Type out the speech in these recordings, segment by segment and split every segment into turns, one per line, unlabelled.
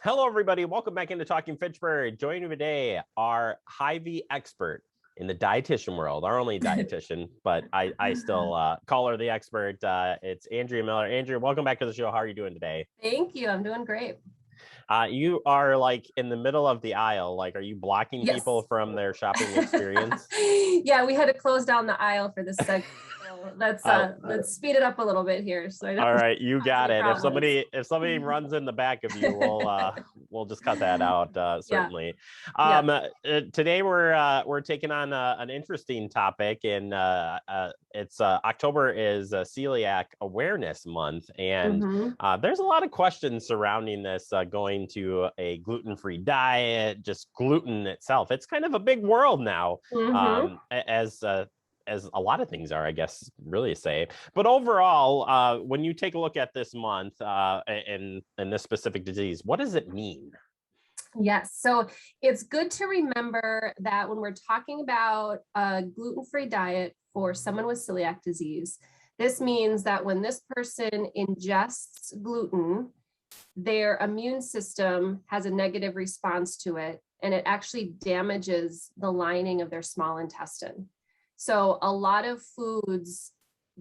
Hello, everybody. Welcome back into Talking Fitchburg. Joining me today are Hy-Vee expert in the dietitian world, our only dietitian, but I still call her the expert. It's Andrea Miller. Andrea, welcome back to the show. How are you doing today?
Thank you. I'm doing great.
You are like in the middle of the aisle. Like, are you blocking
Yes.
people from their shopping experience?
Yeah, we had to close down the aisle for this segment. So let's speed it up a litit bit here. So I don't
All right, you got it.
problems.
If somebody runs in the back of you, we'll just cut that out. Certainly.
Yeah.
Today we're taking on an interesting topic, and it's October is Celiac Awareness Month, and there's a lot of questions surrounding this. Going to a gluten-free diet, just gluten itself. It's kind of a big world now, as a lot of things are, I guess, really say. But overall, when you take a look at this month in this specific disease, what does it mean?
Yes. So it's good to remember that when we're talking about a gluten-free diet for someone with celiac disease, this means that when this person ingests gluten, their immune system has a negative response to it, and it actually damages the lining of their small intestine. So a lot of foods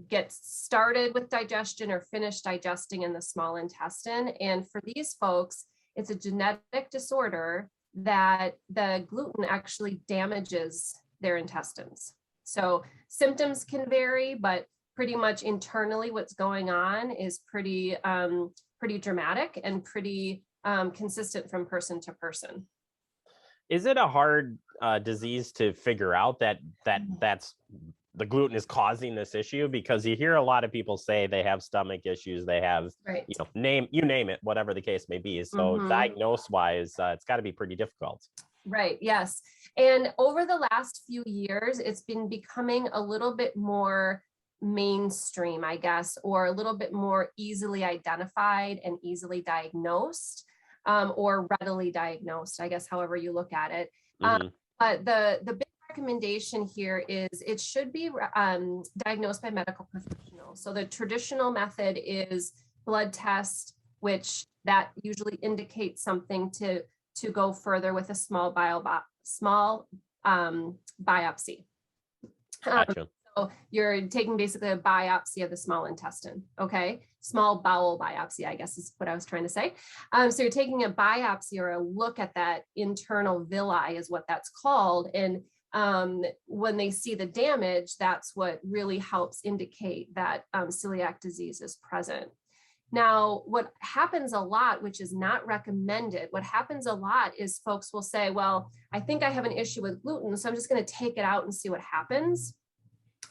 get started with digestion or finish digesting in the small intestine. And for these folks, it's a genetic disorder that the gluten actually damages their intestines. So symptoms can vary, but pretty much internally what's going on is pretty dramatic and pretty consistent from person to person.
Is it a hard disease to figure out that's the gluten is causing this issue? Because you hear a lot of people say they have stomach issues, they have,
right.
name it, whatever the case may be. So diagnose wise, it's got to be pretty difficult.
Right. Yes. And over the last few years, it's been becoming a little bit more mainstream, I guess, or a little bit more easily identified and easily diagnosed, or readily diagnosed, I guess, however you look at it. But the big recommendation here is it should be diagnosed by medical professionals. So the traditional method is blood test, which that usually indicates something to go further with a small biopsy.
Gotcha.
So you're taking basically a biopsy of the small intestine, okay? Small bowel biopsy, I guess is what I was trying to say. So you're taking a biopsy or a look at that internal villi is what that's called. And when they see the damage, that's what really helps indicate that celiac disease is present. Now, what happens a lot, which is not recommended, what happens a lot is folks will say, well, I think I have an issue with gluten, so I'm just going to take it out and see what happens.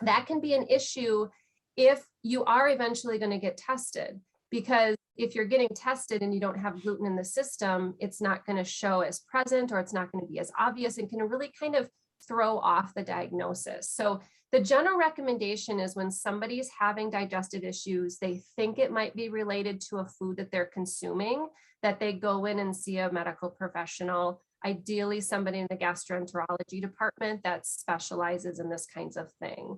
That can be an issue if you are eventually going to get tested, because if you're getting tested and you don't have gluten in the system, it's not going to show as present, or it's not going to be as obvious, and can really kind of throw off the diagnosis. So the general recommendation is when somebody's having digestive issues, they think it might be related to a food that they're consuming, that they go in and see a medical professional, ideally somebody in the gastroenterology department that specializes in this kinds of thing.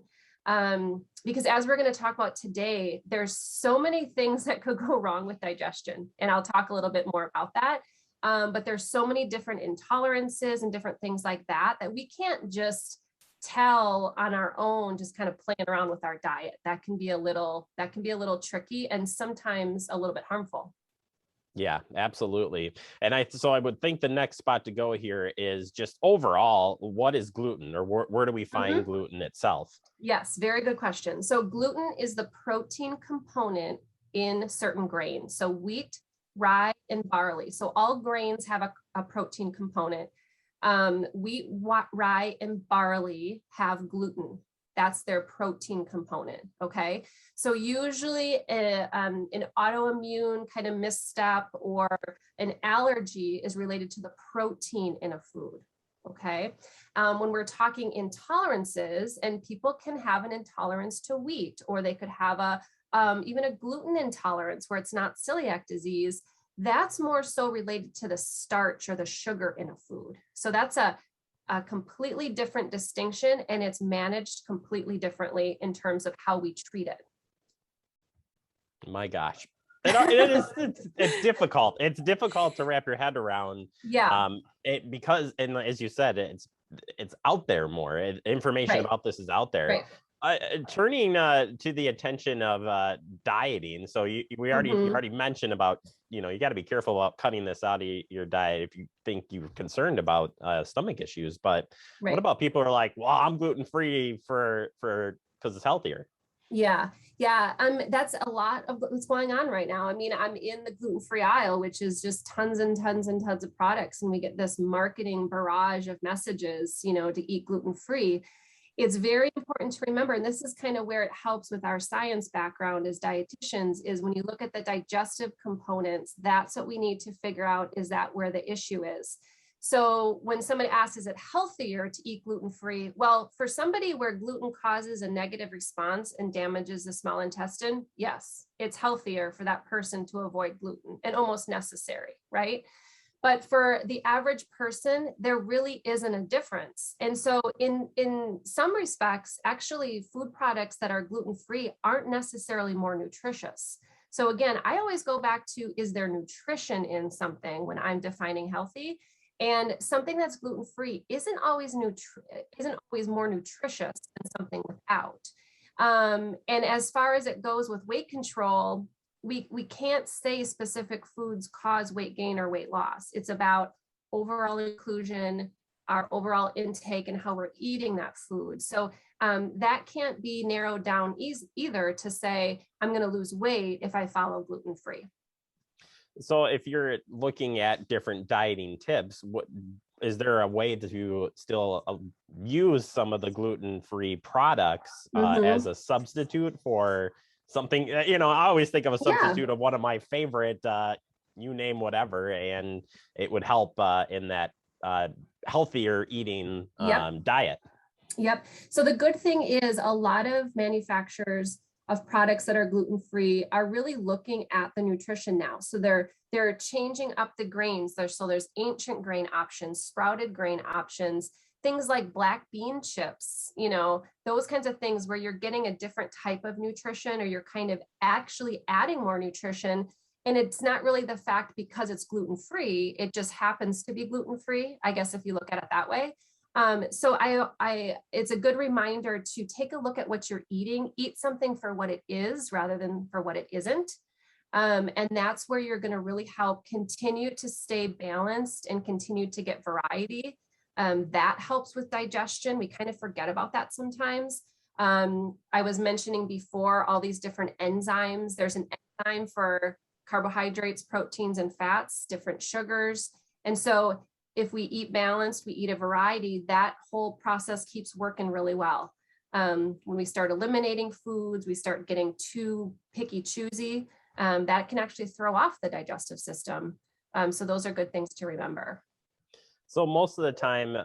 Because as we're going to talk about today, there's so many things that could go wrong with digestion, and I'll talk a little bit more about that. But there's so many different intolerances and different things like that we can't just tell on our own, just kind of playing around with our diet. That can be a little tricky and sometimes a little bit harmful.
Yeah, absolutely. And I would think the next spot to go here is just overall, what is gluten, or where do we find gluten itself?
Yes, very good question. So gluten is the protein component in certain grains. So wheat, rye, and barley. So all grains have a protein component. Wheat, rye, and barley have gluten. That's their protein component, okay? So usually an autoimmune kind of misstep or an allergy is related to the protein in a food, okay? When we're talking intolerances, and people can have an intolerance to wheat, or they could have even a gluten intolerance where it's not celiac disease, that's more so related to the starch or the sugar in a food. So that's a completely different distinction, and it's managed completely differently in terms of how we treat it.
My gosh. It's difficult. It's difficult to wrap your head around.
Yeah.
Because, and as you said, it's out there more. Information
Right.
about this is out there.
Right.
Turning to the attention of dieting. So you already mentioned about, you got to be careful about cutting this out of your diet if you think you're concerned about stomach issues. But
Right.
what about people who are like, well, I'm gluten-free for because it's healthier?
Yeah. Yeah. That's a lot of what's going on right now. I mean, I'm in the gluten-free aisle, which is just tons and tons and tons of products. And we get this marketing barrage of messages, to eat gluten-free. It's very important to remember, and this is kind of where it helps with our science background as dietitians, is when you look at the digestive components, that's what we need to figure out, is that where the issue is. So when somebody asks, is it healthier to eat gluten-free? Well, for somebody where gluten causes a negative response and damages the small intestine, yes, it's healthier for that person to avoid gluten and almost necessary, right? But for the average person, there really isn't a difference. And so in some respects, actually food products that are gluten-free aren't necessarily more nutritious. So again, I always go back to, is there nutrition in something when I'm defining healthy? And something that's gluten-free isn't always more nutritious than something without. And as far as it goes with weight control, we can't say specific foods cause weight gain or weight loss. It's about overall inclusion, our overall intake, and how we're eating that food. So that can't be narrowed down either to say, I'm going to lose weight if I follow gluten-free.
So if you're looking at different dieting tips, what is there a way to still use some of the gluten-free products as a substitute for something? I always think of a substitute of one of my favorite, you name whatever, and it would help in that healthier eating diet.
Yep. So the good thing is a lot of manufacturers of products that are gluten-free are really looking at the nutrition now. So they're changing up the grains. There's ancient grain options, sprouted grain options, things like black bean chips, those kinds of things where you're getting a different type of nutrition, or you're kind of actually adding more nutrition. And it's not really the fact because it's gluten-free, it just happens to be gluten-free, I guess, if you look at it that way. So it's a good reminder to take a look at what you're eating, eat something for what it is rather than for what it isn't. And that's where you're going to really help continue to stay balanced and continue to get variety. That helps with digestion. We kind of forget about that sometimes. I was mentioning before all these different enzymes. There's an enzyme for carbohydrates, proteins, and fats, different sugars. And so if we eat balanced, we eat a variety, that whole process keeps working really well. When we start eliminating foods, we start getting too picky choosy, that can actually throw off the digestive system. So those are good things to remember.
So most of the time,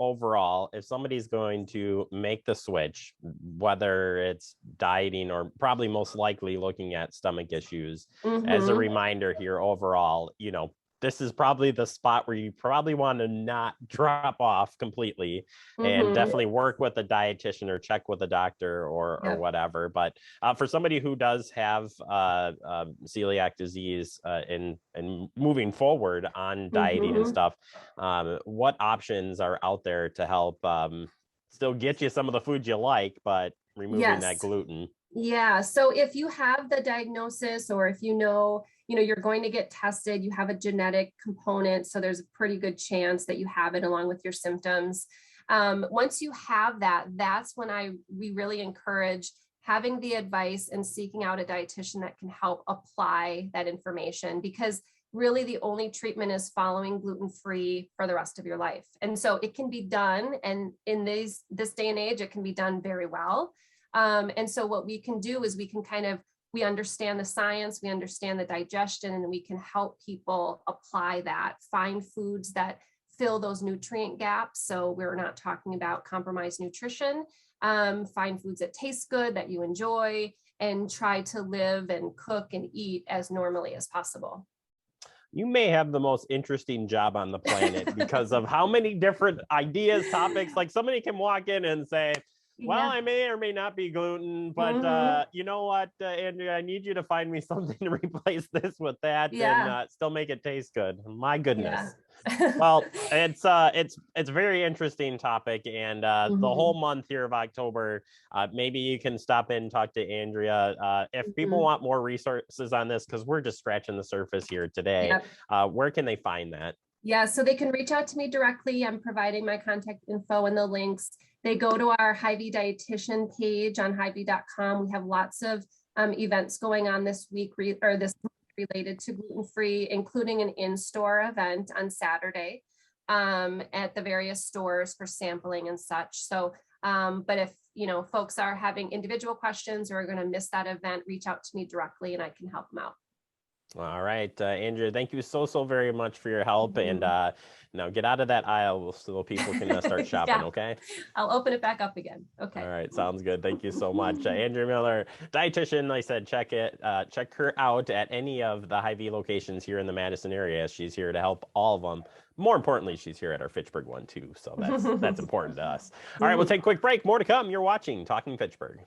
overall, if somebody's going to make the switch, whether it's dieting or probably most likely looking at stomach issues, as a reminder here overall, this is probably the spot where you probably want to not drop off completely, and definitely work with a dietitian or check with a doctor or whatever. But for somebody who does have celiac disease and moving forward on dieting and stuff, what options are out there to help still get you some of the foods you like, but removing that gluten?
Yeah. So if you have the diagnosis, or if you're going to get tested, you have a genetic component, so there's a pretty good chance that you have it along with your symptoms. Once you have that, that's when we really encourage having the advice and seeking out a dietitian that can help apply that information, because really the only treatment is following gluten-free for the rest of your life. And so it can be done, and in this day and age, it can be done very well. And so what we can do is we understand the science, we understand the digestion, and we can help people apply that, find foods that fill those nutrient gaps. So we're not talking about compromised nutrition. Find foods that taste good, that you enjoy, and try to live and cook and eat as normally as possible.
You may have the most interesting job on the planet because of how many different ideas, topics. Like somebody can walk in and say, Well,
Yeah.
I may or may not be gluten, but you know what, Andrea, I need you to find me something to replace this with that and
Yeah.
still make it taste good. My
Yeah.
goodness. Well, it's a very interesting topic, and the whole month here of October, maybe you can stop in and talk to Andrea. If people want more resources on this, because we're just scratching the surface here today,
Yep.
where can they find that?
Yeah, so they can reach out to me directly. I'm providing my contact info and the links. They go to our Hy-Vee Dietitian page on Hy-Vee.com. We have lots of events going on this week or this month related to gluten-free, including an in-store event on Saturday at the various stores for sampling and such. So, but if folks are having individual questions or are going to miss that event, reach out to me directly and I can help them out.
All right, Andrea, thank you so very much for your help. And now get out of that aisle so people can start shopping,
Yeah,
okay?
I'll open it back up again.
All
Okay.
right, sounds good. Thank you so much. Andrea Miller, dietitian, like I said, check her out at any of the Hy-Vee locations here in the Madison area. She's here to help all of them. More importantly, she's here at our Fitchburg one too. So that's important to us. All right, we'll take a quick break. More to come. You're watching Talking Fitchburg.